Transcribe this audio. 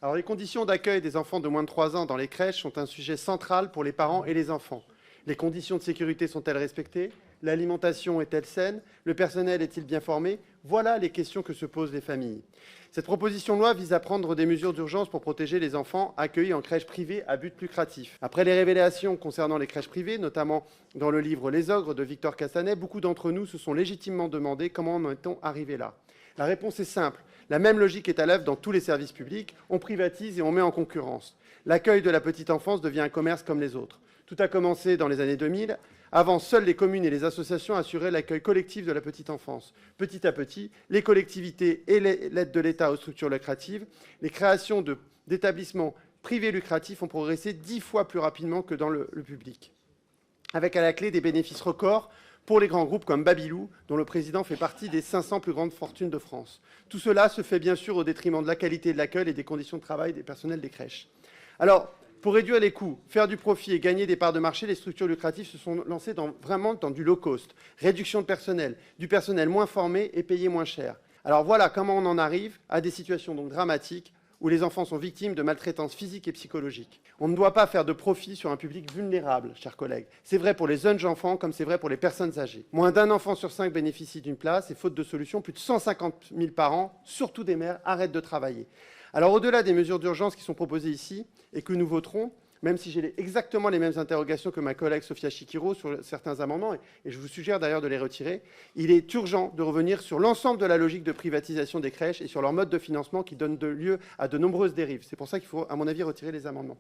Alors, les conditions d'accueil des enfants de moins de 3 ans dans les crèches sont un sujet central pour les parents et les enfants. Les conditions de sécurité sont-elles respectées? L'alimentation est-elle saine? Le personnel est-il bien formé? Voilà les questions que se posent les familles. Cette proposition de loi vise à prendre des mesures d'urgence pour protéger les enfants accueillis en crèche privée à but lucratif. Après les révélations concernant les crèches privées, notamment dans le livre Les Ogres de Victor Castanet, beaucoup d'entre nous se sont légitimement demandé comment en est-on arrivé là. La réponse est simple. La même logique est à l'œuvre dans tous les services publics. On privatise et on met en concurrence. L'accueil de la petite enfance devient un commerce comme les autres. Tout a commencé dans les années 2000. Avant, seules les communes et les associations assuraient l'accueil collectif de la petite enfance. Petit à petit, les collectivités et l'aide de l'État aux structures lucratives, les créations d'établissements privés lucratifs ont progressé 10 fois plus rapidement que dans le public, avec à la clé des bénéfices records pour les grands groupes comme Babylou, dont le président fait partie des 500 plus grandes fortunes de France. Tout cela se fait bien sûr au détriment de la qualité de l'accueil et des conditions de travail des personnels des crèches. Alors, pour réduire les coûts, faire du profit et gagner des parts de marché, les structures lucratives se sont lancées vraiment dans du low cost, réduction de personnel, du personnel moins formé et payé moins cher. Alors voilà comment on en arrive à des situations donc dramatiques où les enfants sont victimes de maltraitance physique et psychologique. On ne doit pas faire de profit sur un public vulnérable, chers collègues. C'est vrai pour les jeunes enfants comme c'est vrai pour les personnes âgées. Moins d'un enfant sur 5 bénéficie d'une place et faute de solution, plus de 150 000 parents, surtout des mères, arrêtent de travailler. Alors au-delà des mesures d'urgence qui sont proposées ici et que nous voterons, même si j'ai exactement les mêmes interrogations que ma collègue Sophia Chikiro sur certains amendements, et je vous suggère d'ailleurs de les retirer, il est urgent de revenir sur l'ensemble de la logique de privatisation des crèches et sur leur mode de financement qui donne lieu à de nombreuses dérives. C'est pour ça qu'il faut, à mon avis, retirer les amendements.